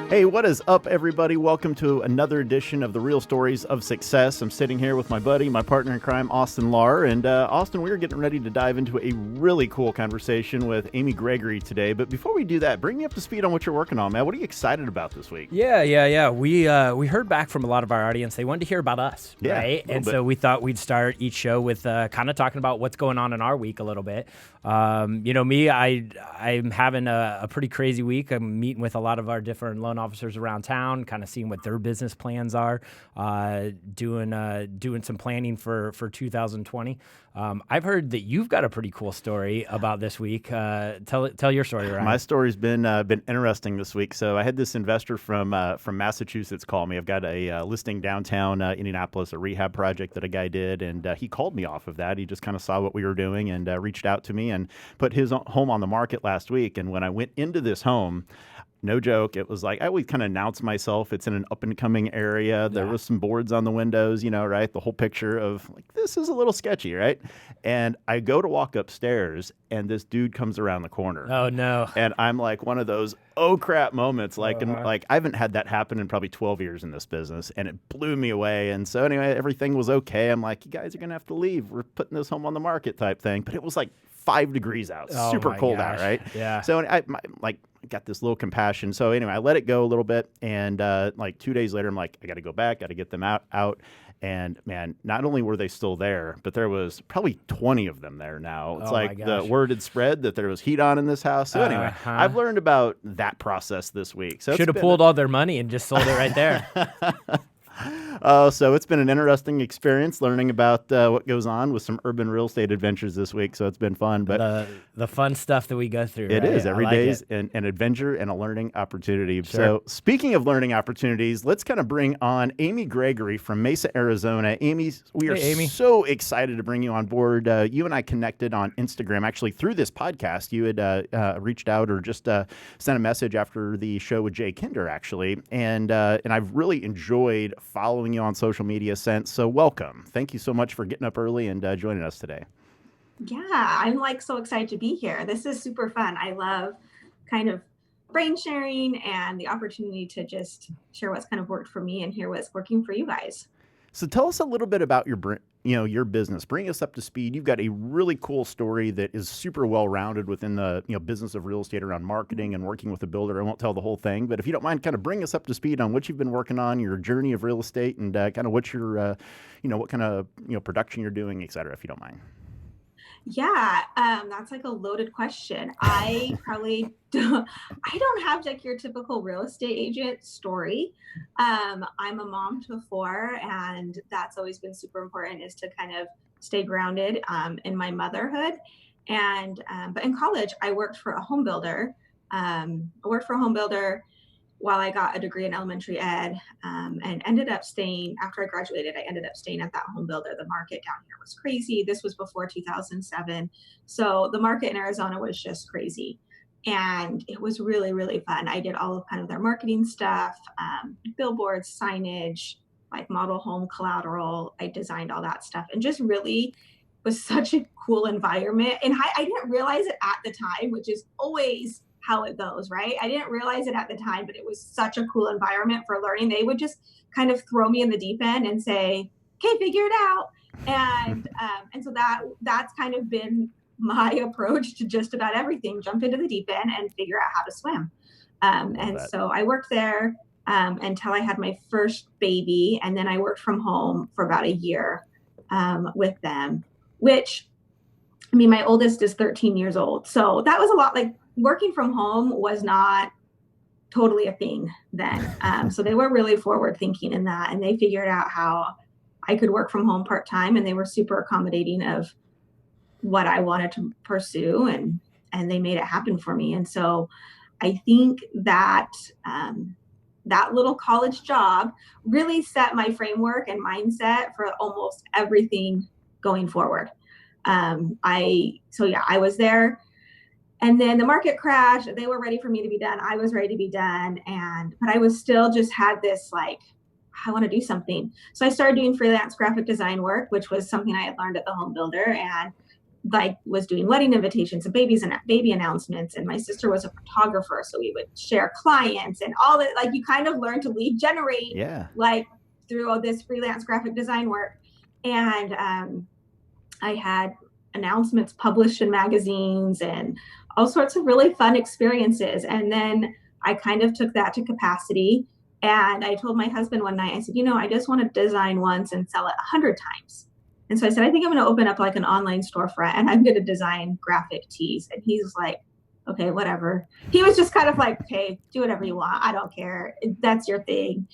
Hey, what is up, everybody? Welcome to another edition of the Real Stories of Success. I'm sitting here with my buddy, my partner in crime, austinl. And Austin, we're getting ready to dive into a really cool conversation with Amy Gregory today. But before we do that, bring me up to speed on what you're working on, man. What are you excited about this week? Yeah. We heard back from a lot of our audience. They wanted to hear about us, right? And so we thought we'd start each show with kind of talking about what's going on in our week a little bit. Me, I'm having a pretty crazy week. I'm meeting with a lot of our different loan officers around town, kind of seeing what their business plans are, doing some planning for 2020. I've heard that you've got a pretty cool story about this week. Tell your story, Ryan. My story's been interesting this week. So I had this investor from Massachusetts call me. I've got a listing downtown Indianapolis, a rehab project that a guy did, and he called me off of that. He just kind of saw what we were doing and reached out to me and put his home on the market last week. And when I went into this home, no joke, it was like I always kind of announce myself. It's in an up-and-coming area. There was some boards on the windows, right? The whole picture of, like, this is a little sketchy, right? And I go to walk upstairs, and this dude comes around the corner. Oh, no. And I'm like one of those, oh, crap moments. Like, I haven't had that happen in probably 12 years in this business, and it blew me away. And so anyway, everything was okay. I'm like, you guys are going to have to leave. We're putting this home on the market type thing. But it was like 5 degrees out, super cold out, right? Yeah. So I got this little compassion. So anyway, I let it go a little bit. And like 2 days later, I'm like, I got to go back, got to get them out. And man, not only were they still there, but there was probably 20 of them there now. It's like the word had spread that there was heat on in this house. So anyway, I've learned about that process this week. So should have pulled all their money and just sold it right there. So it's been an interesting experience learning about what goes on with some urban real estate adventures this week. So it's been fun. But the fun stuff that we go through. It is. Every day is an adventure and a learning opportunity. Sure. So speaking of learning opportunities, let's kind of bring on Amy Gregory from Mesa, Arizona. Amy, we are so excited to bring you on board. You and I connected on Instagram, actually through this podcast. You had reached out or just sent a message after the show with Jay Kinder, actually. And I've really enjoyed following you on social media since. So welcome. Thank you so much for getting up early and joining us today. Yeah, I'm so excited to be here. This is super fun. I love kind of brain sharing and the opportunity to just share what's kind of worked for me and hear what's working for you guys. So tell us a little bit about your business. Bring us up to speed. You've got a really cool story that is super well-rounded within the business of real estate around marketing and working with a builder. I won't tell the whole thing, but if you don't mind, kind of bring us up to speed on what you've been working on, your journey of real estate, and kind of what your, what kind of production you're doing, et cetera, if you don't mind. Yeah, that's like a loaded question. I don't have like your typical real estate agent story. I'm a mom to 4, and that's always been super important, is to kind of stay grounded in my motherhood. And but in college, I worked for a home builder. While I got a degree in elementary ed, and ended up staying, after I graduated, I ended up staying at that home builder. The market down here was crazy. This was before 2007. So the market in Arizona was just crazy. And it was really, really fun. I did all of kind of their marketing stuff, billboards, signage, like model home collateral. I designed all that stuff, and just really was such a cool environment. And I didn't realize it at the time, which is always how it goes, right? I didn't realize it at the time, but it was such a cool environment for learning. They would just kind of throw me in the deep end and say, okay, figure it out. And so that's kind of been my approach to just about everything. Jump into the deep end and figure out how to swim. So I worked there until I had my first baby. And then I worked from home for about a year with them, which, I mean, my oldest is 13 years old. So that was a lot. Like, working from home was not totally a thing then. So they were really forward thinking in that, and they figured out how I could work from home part-time, and they were super accommodating of what I wanted to pursue, and they made it happen for me. And so I think that that little college job really set my framework and mindset for almost everything going forward. I was there. And then the market crashed. They were ready for me to be done. I was ready to be done. But I was still just had this, like, I want to do something. So I started doing freelance graphic design work, which was something I had learned at the home builder. And like was doing wedding invitations and baby announcements, and my sister was a photographer, so we would share clients and all that. Like you kind of learn to lead generate, like through all this freelance graphic design work. And I had announcements published in magazines and all sorts of really fun experiences. And then I kind of took that to capacity, and I told my husband one night, I said, I just want to design once and sell it 100 times. And so I said, I think I'm going to open up like an online storefront, and I'm going to design graphic tees. And he was like, okay, whatever. He was just kind of like, okay, do whatever you want. I don't care. That's your thing.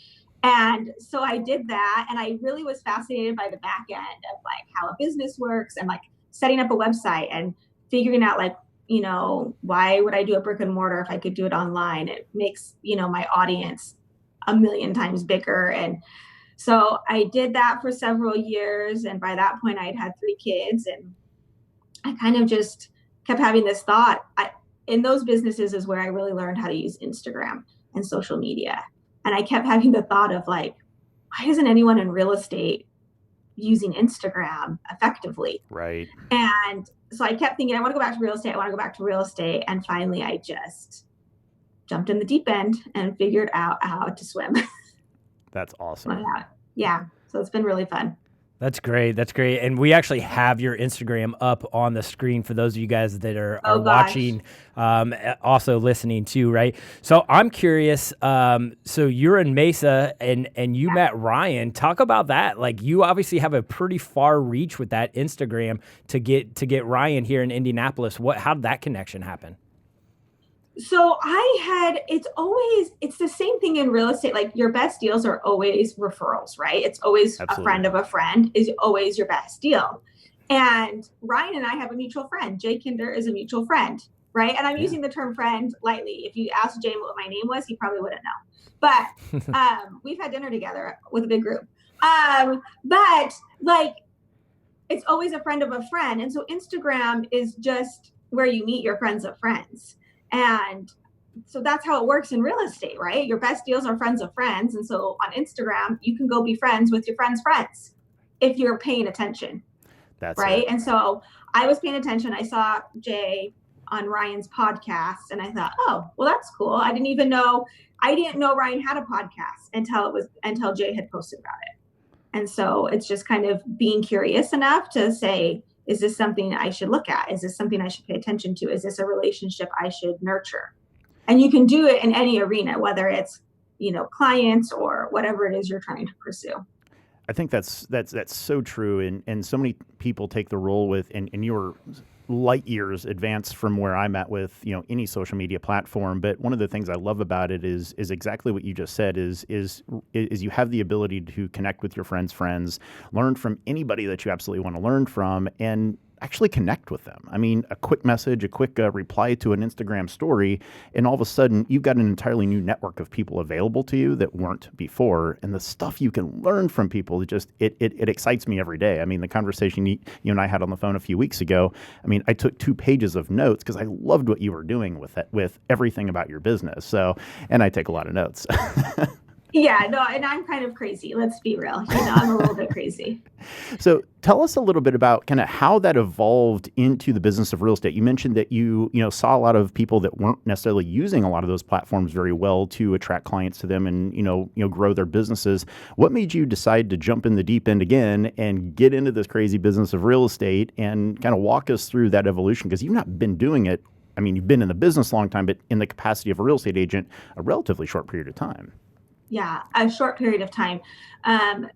And so I did that. And I really was fascinated by the back end of like how a business works and like setting up a website and figuring out like, why would I do a brick and mortar if I could do it online? It makes, my audience a million times bigger. And so I did that for several years. And by that point, I had 3 kids. And I kind of just kept having this thought. In those businesses is where I really learned how to use Instagram and social media. And I kept having the thought of like, why isn't anyone in real estate using Instagram effectively? Right. And so I kept thinking, I want to go back to real estate. And finally, I just jumped in the deep end and figured out how to swim. That's awesome. Yeah. So it's been really fun. That's great. And we actually have your Instagram up on the screen for those of you guys that are watching, also listening too, right? So I'm curious. So you're in Mesa and you met Ryan. Talk about that. Like you obviously have a pretty far reach with that Instagram to get Ryan here in Indianapolis. How did that connection happen? So it's the same thing in real estate. Like your best deals are always referrals, right? It's always Absolutely. A friend of a friend is always your best deal. And Ryan and I have a mutual friend. Jay Kinder is a mutual friend, right? And I'm using the term friend lightly. If you asked Jay what my name was, he probably wouldn't know. But we've had dinner together with a big group. But like, it's always a friend of a friend. And so Instagram is just where you meet your friends of friends. And so that's how it works in real estate, right? Your best deals are friends of friends. And so on Instagram, you can go be friends with your friends' friends if you're paying attention. That's right. It. And so I was paying attention. I saw Jay on Ryan's podcast and I thought, oh, well, that's cool. I didn't know Ryan had a podcast until Jay had posted about it. And so it's just kind of being curious enough to say, is this something I should look at? Is this something I should pay attention to? Is this a relationship I should nurture? And you can do it in any arena, whether it's, clients or whatever it is you're trying to pursue. I think that's so true. And so many people take the role with, and you're light years advanced from where I'm at with, any social media platform. But one of the things I love about it is exactly what you just said is you have the ability to connect with your friends' friends, learn from anybody that you absolutely want to learn from, and actually connect with them. I mean, a quick message, a quick reply to an Instagram story, and all of a sudden you've got an entirely new network of people available to you that weren't before. And the stuff you can learn from people, it excites me every day. I mean, the conversation you and I had on the phone a few weeks ago, I mean, I took 2 pages of notes because I loved what you were doing with everything about your business. So, and I take a lot of notes. Yeah, no, and I'm kind of crazy. Let's be real. I'm a little bit crazy. So tell us a little bit about kind of how that evolved into the business of real estate. You mentioned that you saw a lot of people that weren't necessarily using a lot of those platforms very well to attract clients to them and, grow their businesses. What made you decide to jump in the deep end again and get into this crazy business of real estate and kind of walk us through that evolution? Because you've not been doing it. I mean, you've been in the business a long time, but in the capacity of a real estate agent, a relatively short period of time. Yeah, a short period of time.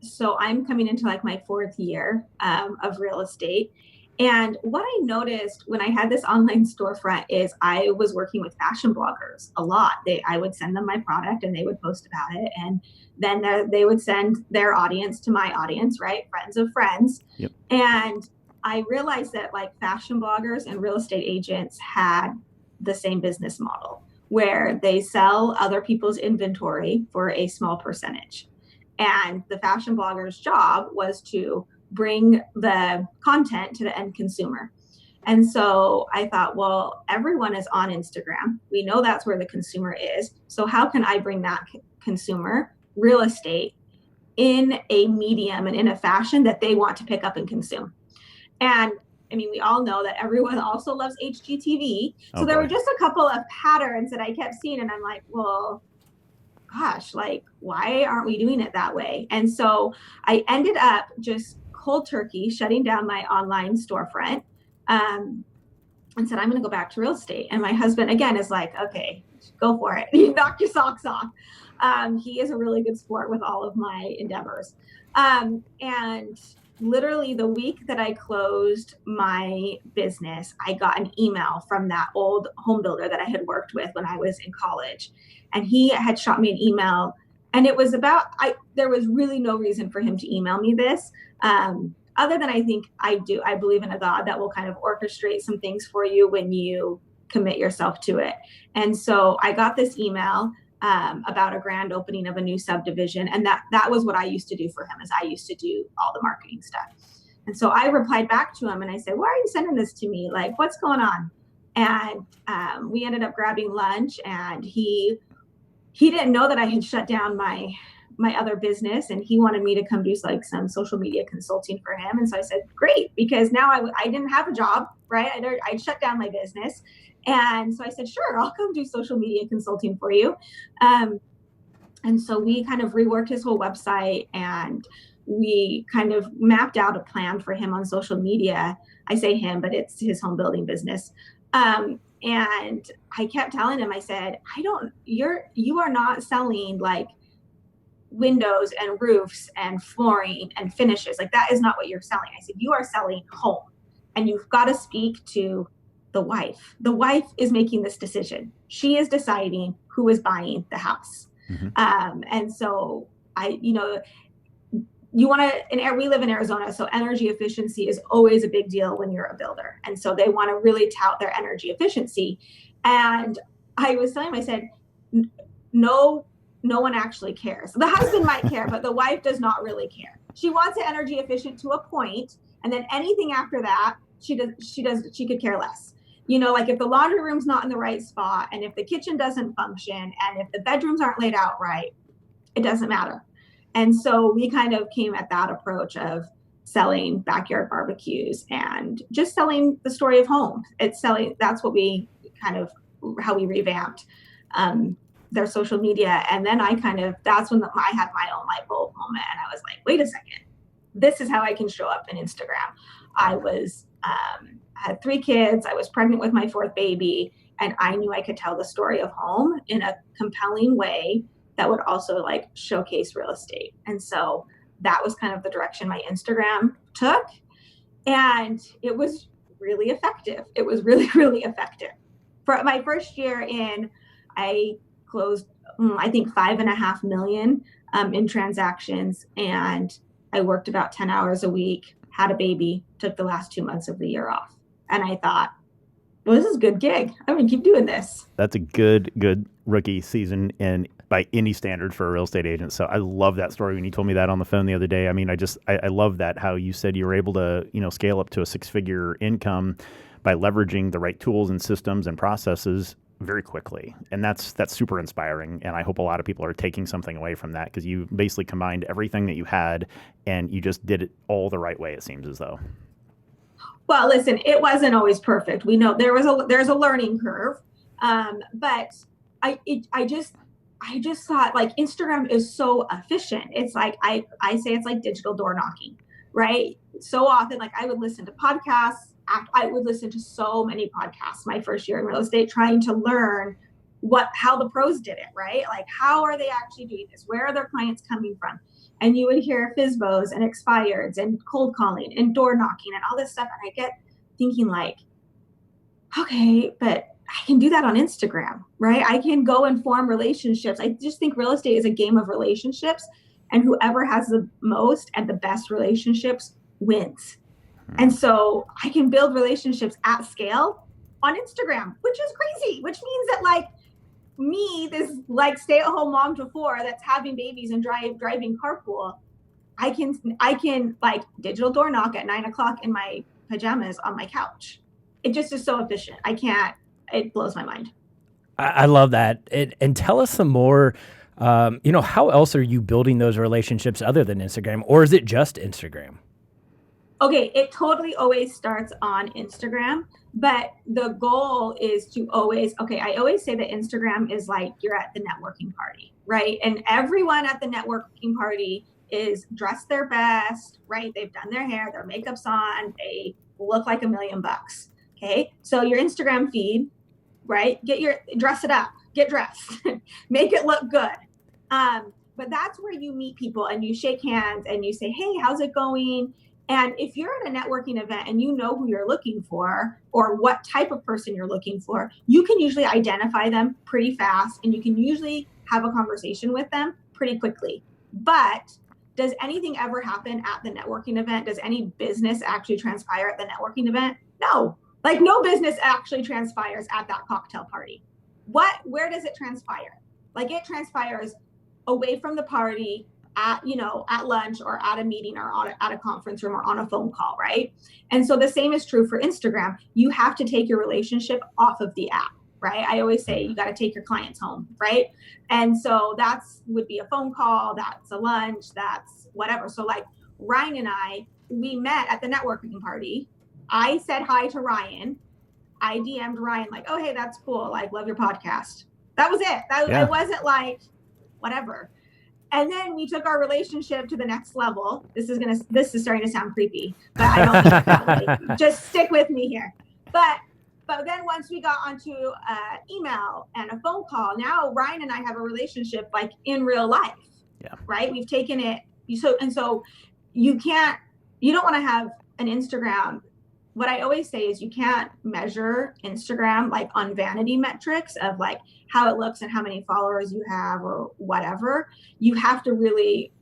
So I'm coming into like my 4th year of real estate. And what I noticed when I had this online storefront is I was working with fashion bloggers a lot. I would send them my product and they would post about it. And then they would send their audience to my audience, right? Friends of friends. Yep. And I realized that like fashion bloggers and real estate agents had the same business model, where they sell other people's inventory for a small percentage. And the fashion blogger's job was to bring the content to the end consumer. And so I thought, well, everyone is on Instagram. We know that's where the consumer is. So how can I bring that consumer real estate in a medium and in a fashion that they want to pick up and consume? And I mean, we all know that everyone also loves HGTV. So there boy. were just a couple of patterns that I kept seeing, and I'm like, well, gosh, like, why aren't we doing it that way? And so I ended up just cold turkey shutting down my online storefront, and said, I'm going to go back to real estate. And my husband, again, is like, okay, go for it. You knock your socks off. He is a really good sport with all of my endeavors. And literally the week that I closed my business, I got an email from that old home builder that I had worked with when I was in college. And he had shot me an email, and it was about, there was really no reason for him to email me this. Other than I think I believe in a God that will kind of orchestrate some things for you when you commit yourself to it. And so I got this email about a grand opening of a new subdivision. And that was what I used to do for him, is I used to do all the marketing stuff. And so I replied back to him and I said, why are you sending this to me? Like, what's going on? And we ended up grabbing lunch, and he didn't know that I had shut down my other business, and he wanted me to come do like some social media consulting for him. And so I said, great, because now I didn't have a job, right? I'd shut down my business. And so I said, sure, I'll come do social media consulting for you. And so we kind of reworked his whole website, and we kind of mapped out a plan for him on social media. I say him, but it's his home building business. And I kept telling him, I said, you are not selling like windows and roofs and flooring and finishes. Like, that is not what you're selling. I said, you are selling home, and you've got to speak to the wife. The wife is making this decision. She is deciding who is buying the house. Mm-hmm. And so we live in Arizona, so energy efficiency is always a big deal when you're a builder. And so they want to really tout their energy efficiency. And I was telling him, I said, no one actually cares. The husband might care, but the wife does not really care. She wants it energy efficient to a point, and then anything after that, she could care less. Like if the laundry room's not in the right spot, and if the kitchen doesn't function, and if the bedrooms aren't laid out right, it doesn't matter. And so we kind of came at that approach of selling backyard barbecues and just selling the story of home. That's what we how we revamped their social media. And then that's when I had my own light bulb moment. And I was like, wait a second, this is how I can show up in Instagram. I had 3 kids. I was pregnant with my 4th baby, and I knew I could tell the story of home in a compelling way that would also like showcase real estate. And so that was kind of the direction my Instagram took. And it was really effective. It was really, really effective. For my first year in, I closed, I think, 5.5 million in transactions. And I worked about 10 hours a week, had a baby, took the last 2 months of the year off. And I thought, well, this is a good gig. I'm going to keep doing this. That's a good rookie season and by any standards for a real estate agent. So I love that story when you told me that on the phone the other day. I mean, I love that, how you said you were able to, scale up to a 6-figure income by leveraging the right tools and systems and processes very quickly. And that's super inspiring. And I hope a lot of people are taking something away from that, because you basically combined everything that you had and you just did it all the right way, it seems as though. Well, listen, it wasn't always perfect. We know there's a learning curve. But I just thought, like, Instagram is so efficient. It's like, I say it's like digital door knocking, right? So often, like, I would listen to podcasts. I would listen to so many podcasts my first year in real estate, trying to learn how the pros did it, right? Like, how are they actually doing this? Where are their clients coming from? And you would hear FSBOs and expireds and cold calling and door knocking and all this stuff. And I get thinking, like, okay, but I can do that on Instagram, right? I can go and form relationships. I just think real estate is a game of relationships, and whoever has the most and the best relationships wins. And so I can build relationships at scale on Instagram, which is crazy, which means that, like, me, this like stay-at-home mom to 4 that's having babies and driving carpool, I can like digital door knock at 9 o'clock in my pajamas on my couch. It just is so efficient. It blows my mind. I love that. And tell us some more, how else are you building those relationships other than Instagram, or is it just Instagram? Okay, it totally always starts on Instagram, but the goal is to always, I always say that Instagram is like you're at the networking party, right? And everyone at the networking party is dressed their best, right? They've done their hair, their makeup's on, they look like $1,000,000. Okay, so your Instagram feed, right? Dress it up, get dressed, make it look good. But that's where you meet people and you shake hands and you say, hey, how's it going? And if you're at a networking event and you know who you're looking for or what type of person you're looking for, you can usually identify them pretty fast and you can usually have a conversation with them pretty quickly. But does anything ever happen at the networking event? Does any business actually transpire at the networking event? No. Like no business actually transpires at that cocktail party. Where does it transpire? Like it transpires away from the party at lunch or at a meeting or at a conference room or on a phone call, right? And so the same is true for Instagram. You have to take your relationship off of the app, right? I always say you got to take your clients home, right? And so would be a phone call, that's a lunch, that's whatever. So like Ryan and I, we met at the networking party. I said hi to Ryan. I DM'd Ryan like, oh, hey, that's cool. Like, love your podcast. That was it. It wasn't like whatever. And then we took our relationship to the next level. This is starting to sound creepy, but I don't mean it that way. Just stick with me here. But then once we got onto email and a phone call, now Ryan and I have a relationship like in real life. Yeah. Right. We've taken it. So you don't want to have an Instagram. What I always say is you can't measure Instagram like on vanity metrics of like how it looks and how many followers you have or whatever. You have to really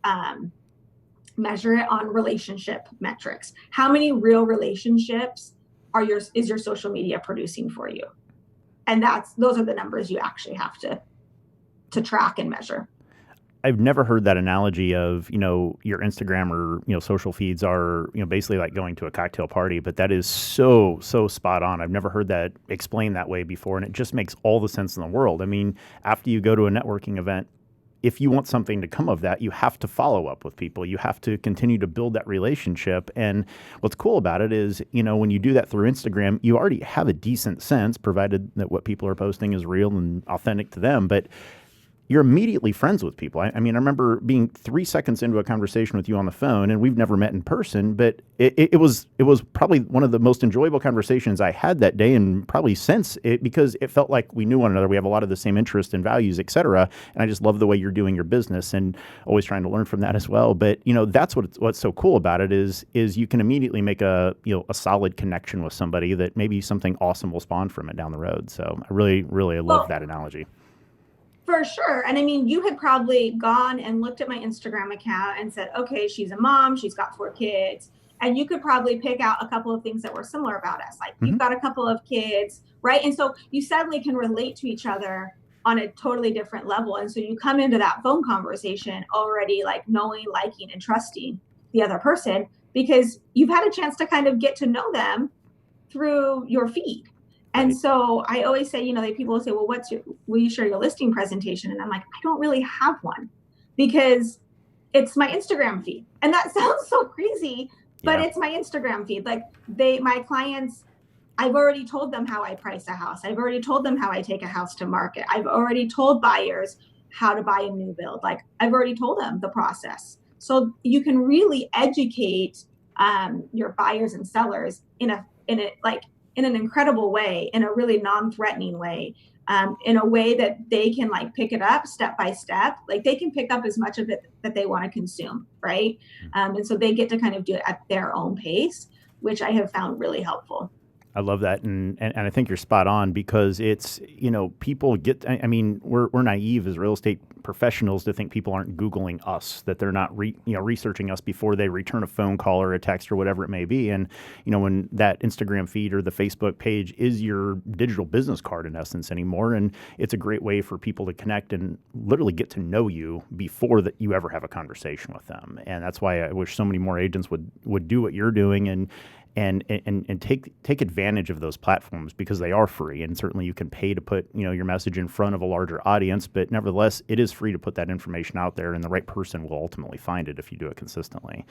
measure it on relationship metrics. How many real relationships is your social media producing for you? And those are the numbers you actually have to track and measure. I've never heard that analogy of, your Instagram or, social feeds are, basically like going to a cocktail party, but that is so spot on. I've never heard that explained that way before. And it just makes all the sense in the world. I mean, after you go to a networking event, if you want something to come of that, you have to follow up with people. You have to continue to build that relationship. And what's cool about it is, when you do that through Instagram, you already have a decent sense, provided that what people are posting is real and authentic to them. But you're immediately friends with people. I mean, I remember being 3 seconds into a conversation with you on the phone, and we've never met in person, but it was probably one of the most enjoyable conversations I had that day, and probably since it, because it felt like we knew one another. We have a lot of the same interests and values, et cetera. And I just love the way you're doing your business, and always trying to learn from that as well. But that's what's so cool about it is you can immediately make a solid connection with somebody that maybe something awesome will spawn from it down the road. So I really love that analogy. For sure. And I mean, you had probably gone and looked at my Instagram account and said, okay, she's a mom, she's got 4 kids. And you could probably pick out a couple of things that were similar about us. Like you've got a couple of kids, right? And so you suddenly can relate to each other on a totally different level. And so you come into that phone conversation already like knowing, liking, and trusting the other person because you've had a chance to kind of get to know them through your feed. And so I always say, people will say, well, will you share your listing presentation? And I'm like, I don't really have one because it's my Instagram feed. And that sounds so crazy, but it's my Instagram feed. Like my clients, I've already told them how I price a house. I've already told them how I take a house to market. I've already told buyers how to buy a new build. Like I've already told them the process. So you can really educate your buyers and sellers in an incredible way, in a really non-threatening way, in a way that they can like pick it up step by step. Like they can pick up as much of it that they want to consume, right? And so they get to kind of do it at their own pace, which I have found really helpful. I love that, and I think you're spot on because it's people get. I mean, we're naive as real estate professionals to think people aren't Googling us, that they're not researching us before they return a phone call or a text or whatever it may be. And when that Instagram feed or the Facebook page is your digital business card in essence anymore, and it's a great way for people to connect and literally get to know you before that you ever have a conversation with them. And that's why I wish so many more agents would do what you're doing. And and take advantage of those platforms because they are free, and certainly you can pay to put your message in front of a larger audience, but nevertheless it is free to put that information out there, and the right person will ultimately find it if you do it consistently.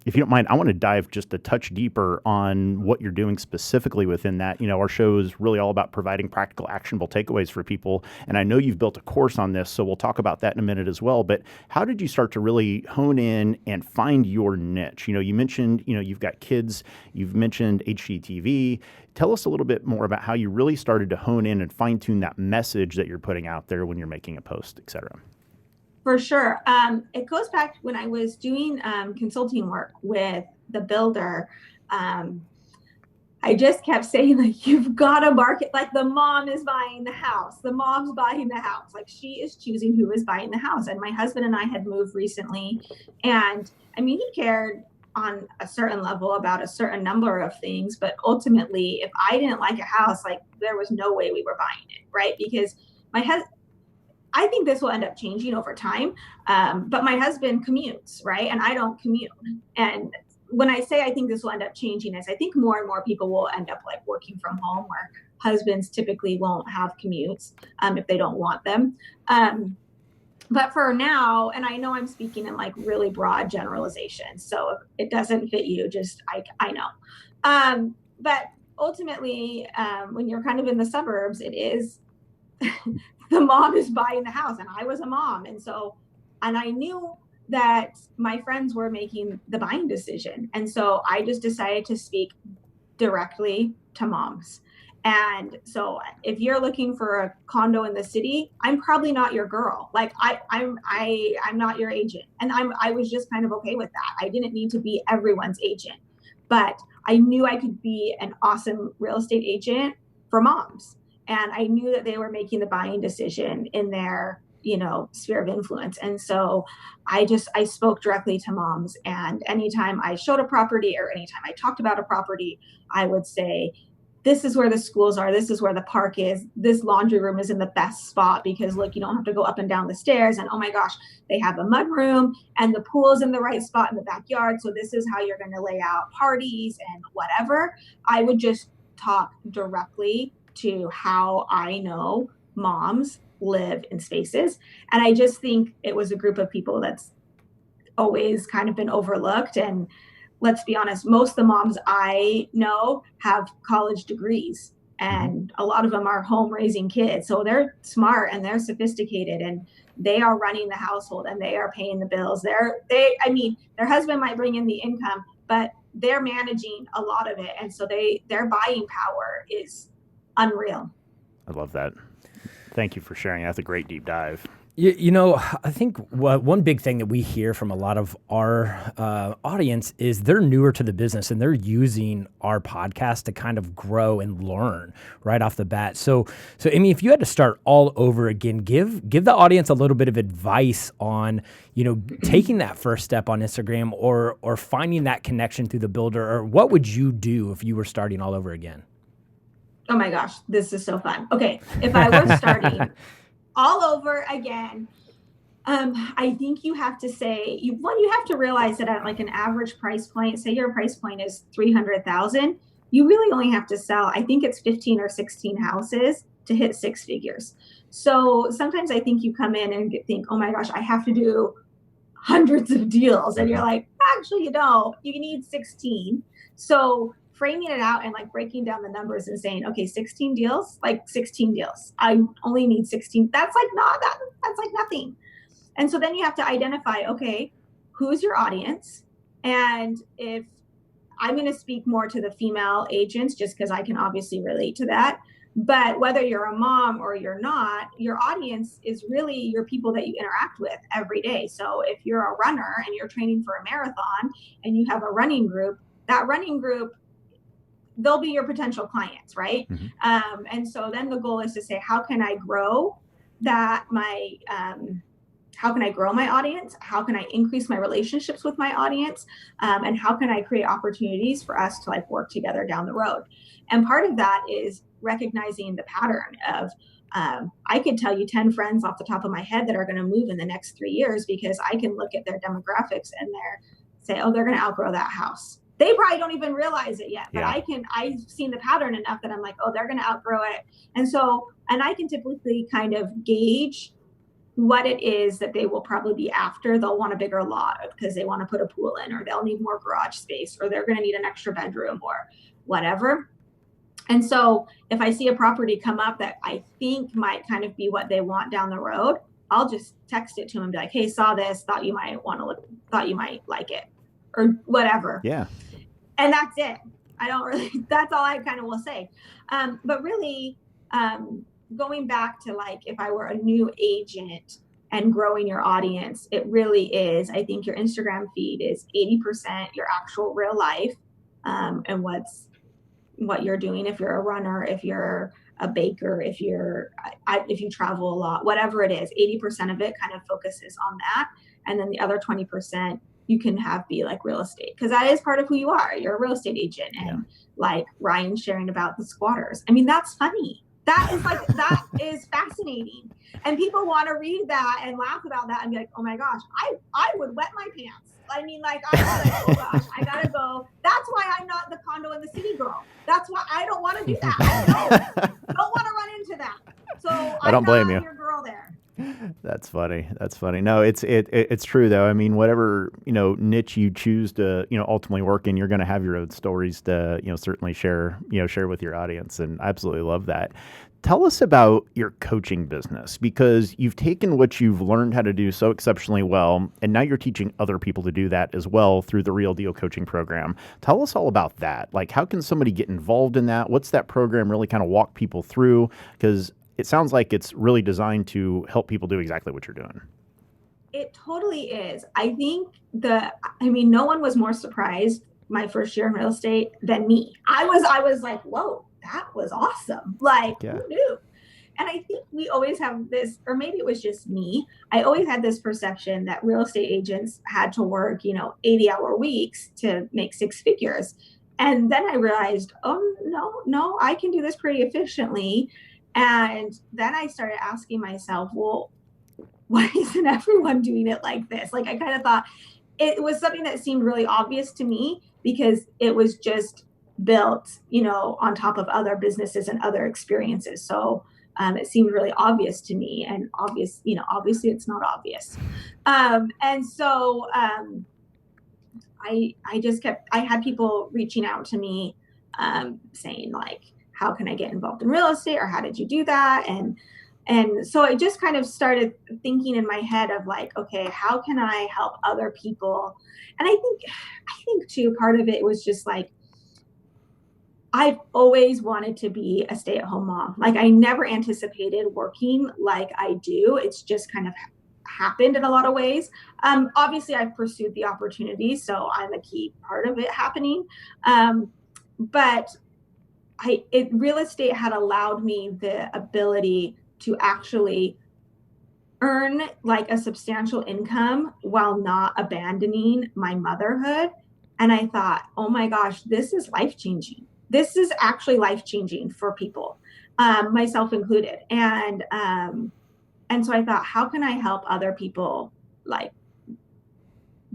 If you don't mind, I want to dive just a touch deeper on what you're doing specifically within that. Our show is really all about providing practical, actionable takeaways for people, and I know you've built a course on this, so we'll talk about that in a minute as well. But how did you start to really hone in and find your niche? You mentioned you've got kids, you've mentioned HGTV. Tell us a little bit more about how you really started to hone in and fine tune that message that you're putting out there when you're making a post, et cetera. For sure. It goes back when I was doing consulting work with the builder. I just kept saying, like, you've got to market, like the mom is buying the house. The mom's buying the house. Like, she is choosing who is buying the house. And my husband and I had moved recently. And I mean, he cared on a certain level about a certain number of things. But ultimately, if I didn't like a house, like, there was no way we were buying it, right? Because I think this will end up changing over time. But my husband commutes, right? And I don't commute. And when I say I think this will end up changing is I think more and more people will end up like working from home, where husbands typically won't have commutes if they don't want them. But for now, and I know I'm speaking in like really broad generalizations, so if it doesn't fit you, just I know. But ultimately, when you're kind of in the suburbs, it is the mom is buying the house, and I was a mom. And I knew that my friends were making the buying decision. And so I just decided to speak directly to moms. And so if you're looking for a condo in the city, I'm probably not your girl. Like I'm not your agent. And I was just kind of okay with that. I didn't need to be everyone's agent, but I knew I could be an awesome real estate agent for moms. And I knew that they were making the buying decision in their, sphere of influence. And so I spoke directly to moms. And anytime I showed a property or anytime I talked about a property, I would say, this is where the schools are. This is where the park is. This laundry room is in the best spot because look, you don't have to go up and down the stairs. And oh my gosh, they have a mud room and the pool is in the right spot in the backyard. So this is how you're going to lay out parties and whatever. I would just talk directly to how I know moms live in spaces. And I just think it was a group of people that's always kind of been overlooked. And let's be honest, most of the moms I know have college degrees, and a lot of them are home raising kids. So they're smart and they're sophisticated and they are running the household and they are paying the bills. Their husband might bring in the income, but they're managing a lot of it. And so their buying power is unreal. I love that. Thank you for sharing. That's a great deep dive. I think one big thing that we hear from a lot of our audience is they're newer to the business and they're using our podcast to kind of grow and learn right off the bat. So Amy, if you had to start all over again, give the audience a little bit of advice on, taking that first step on Instagram or finding that connection through the builder, or what would you do if you were starting all over again? Oh my gosh, this is so fun. Okay, if I were starting all over again, I think you have to say, you have to realize that at like an average price point, say your price point is $300,000, you really only have to sell, I think it's 15 or 16 houses to hit six figures. So sometimes I think you come in and think, oh my gosh, I have to do hundreds of deals. And you're like, actually, you don't, you need 16. So framing it out and like breaking down the numbers and saying, okay, 16 deals, like 16 deals. I only need 16. That's like nothing. And so then you have to identify, okay, who's your audience? And if I'm going to speak more to the female agents, just because I can obviously relate to that. But whether you're a mom or you're not, your audience is really your people that you interact with every day. So if you're a runner and you're training for a marathon and you have a running group, that running group, they'll be your potential clients, right? Mm-hmm. And so then the goal is to say, how can I grow how can I grow my audience? How can I increase my relationships with my audience? And how can I create opportunities for us to like work together down the road? And part of that is recognizing the pattern of, I could tell you 10 friends off the top of my head that are going to move in the next 3 years because I can look at their demographics and say, oh, they're going to outgrow that house. They probably don't even realize it yet, but Yeah. I've seen the pattern enough that I'm like, oh, they're going to outgrow it. And I can typically kind of gauge what it is that they will probably be after. They'll want a bigger lot because they want to put a pool in, or they'll need more garage space, or they're going to need an extra bedroom or whatever. And so if I see a property come up that I think might kind of be what they want down the road, I'll just text it to them and be like, hey, saw this, thought you might like it, or whatever. Yeah. And that's it. That's all I kind of will say. But really, going back to like, if I were a new agent and growing your audience, it really is, I think your Instagram feed is 80% your actual real life, and what you're doing. If you're a runner, if you're a baker, if you travel a lot, whatever it is, 80% of it kind of focuses on that. And then the other 20% you can have be like real estate, because that is part of who you are. You're a real estate agent. And like Ryan sharing about the squatters. I mean, that's funny. That is fascinating. And people want to read that and laugh about that and be like, oh my gosh, I would wet my pants. I mean, like, I was like, oh gosh, I gotta go. That's why I'm not the condo in the city girl. That's why I don't want to do that. I don't want to run into that. So I don't blame you. Your girl there. That's funny. No, it's true though. I mean, whatever, niche you choose to, ultimately work in, you're going to have your own stories to, certainly share with your audience. And I absolutely love that. Tell us about your coaching business, because you've taken what you've learned how to do so exceptionally well, and now you're teaching other people to do that as well through the Real Deal coaching program. Tell us all about that. Like, how can somebody get involved in that? What's that program really kind of walk people through? Because it sounds like it's really designed to help people do exactly what you're doing. It totally is. I think no one was more surprised my first year in real estate than me. I was like, whoa, that was awesome. Like, who knew? And I think we always have this, or maybe it was just me, I always had this perception that real estate agents had to work, 80-hour weeks to make six figures. And then I realized, oh, no, I can do this pretty efficiently. And then I started asking myself, well, why isn't everyone doing it like this? Like, I kind of thought it was something that seemed really obvious to me because it was just built, on top of other businesses and other experiences. So it seemed really obvious to me, and obviously it's not obvious. And so I had people reaching out to me saying like, how can I get involved in real estate, or how did you do that? And so I just kind of started thinking in my head of like, okay, how can I help other people? And I think too, part of it was just like, I've always wanted to be a stay-at-home mom. Like, I never anticipated working like I do. It's just kind of happened in a lot of ways. Obviously I've pursued the opportunity, so I'm a key part of it happening. But real estate had allowed me the ability to actually earn like a substantial income while not abandoning my motherhood. And I thought, oh my gosh, this is life-changing. This is actually life-changing for people, myself included. And so I thought, how can I help other people like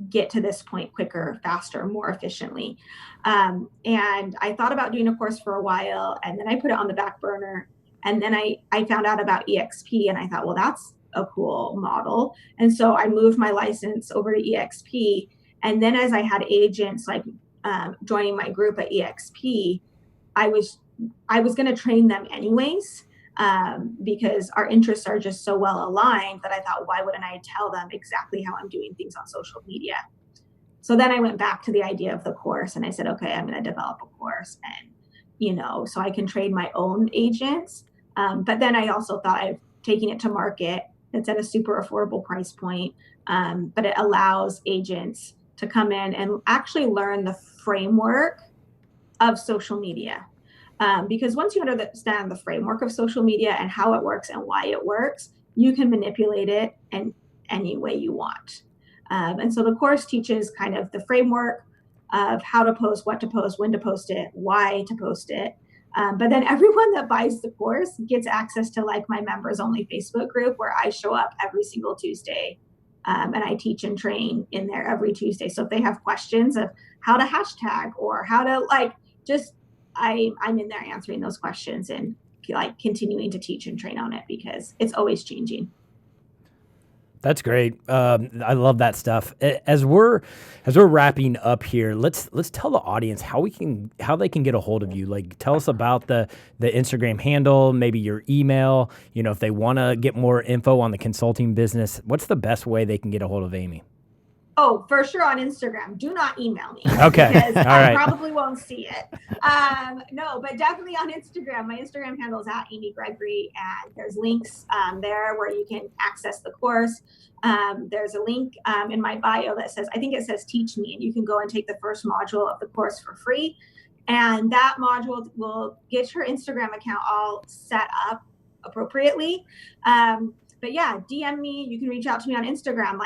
get to this point quicker, faster, more efficiently? And I thought about doing a course for a while, and then I put it on the back burner. And then I found out about EXP, and I thought, well, that's a cool model. And so I moved my license over to EXP. And then as I had agents like joining my group at EXP, I was going to train them anyways, because our interests are just so well aligned that I thought, why wouldn't I tell them exactly how I'm doing things on social media? So then I went back to the idea of the course, and I said, okay, I'm going to develop a course, and so I can train my own agents. But then I also thought of taking it to market. It's at a super affordable price point, but it allows agents to come in and actually learn the framework of social media. Because once you understand the framework of social media and how it works and why it works, you can manipulate it in any way you want. And so the course teaches kind of the framework of how to post, what to post, when to post it, why to post it. But then everyone that buys the course gets access to like my members only Facebook group, where I show up every single Tuesday And I teach and train in there every Tuesday. So if they have questions of how to hashtag or how to I'm in there answering those questions and continuing to teach and train on it because it's always changing. That's great. I love that stuff. As we're wrapping up here, let's tell the audience how they can get a hold of you. Like, tell us about the Instagram handle, maybe your email. If they want to get more info on the consulting business, what's the best way they can get a hold of Amy? Oh, for sure on Instagram. Do not email me. Okay. Because All I right. probably won't see it. No, but definitely on Instagram. My Instagram handle is @AmyGregory, and there's links there where you can access the course. There's a link in my bio that says, I think it says Teach Me, and you can go and take the first module of the course for free. And that module will get your Instagram account all set up appropriately. But yeah, DM me. You can reach out to me on Instagram,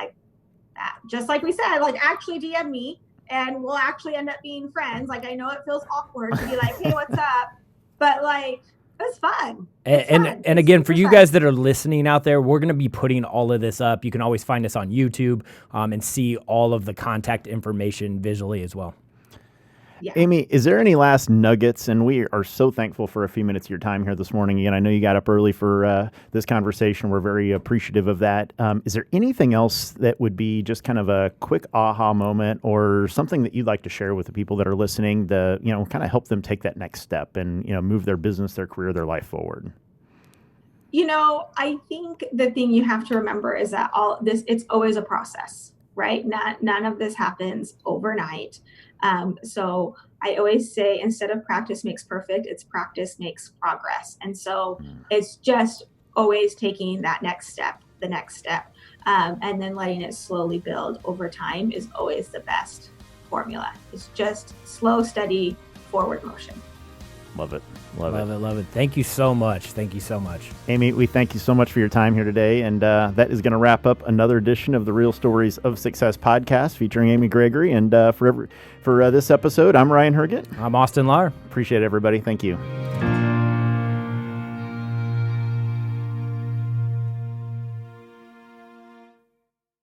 just like we said, actually DM me and we'll actually end up being friends. I know it feels awkward to be like, hey, what's up? But it's fun. And again, for you guys that are listening out there, we're going to be putting all of this up. You can always find us on YouTube and see all of the contact information visually as well. Yeah. Amy, is there any last nuggets? And we are so thankful for a few minutes of your time here this morning. Again, I know you got up early for this conversation. We're very appreciative of that. Is there anything else that would be just kind of a quick aha moment or something that you'd like to share with the people that are listening to, kind of help them take that next step and, move their business, their career, their life forward? I think the thing you have to remember is that it's always a process, right? None of this happens overnight. So I always say, instead of practice makes perfect, it's practice makes progress. And so it's just always taking that next step, the next step, and then letting it slowly build over time is always the best formula. It's just slow, steady, forward motion. Love it. Love it. Thank you so much. Amy, we thank you so much for your time here today. And that is going to wrap up another edition of the Real Stories of Success podcast featuring Amy Gregory. And for this episode, I'm Ryan Herget. I'm Austin Lahr. Appreciate it, everybody. Thank you.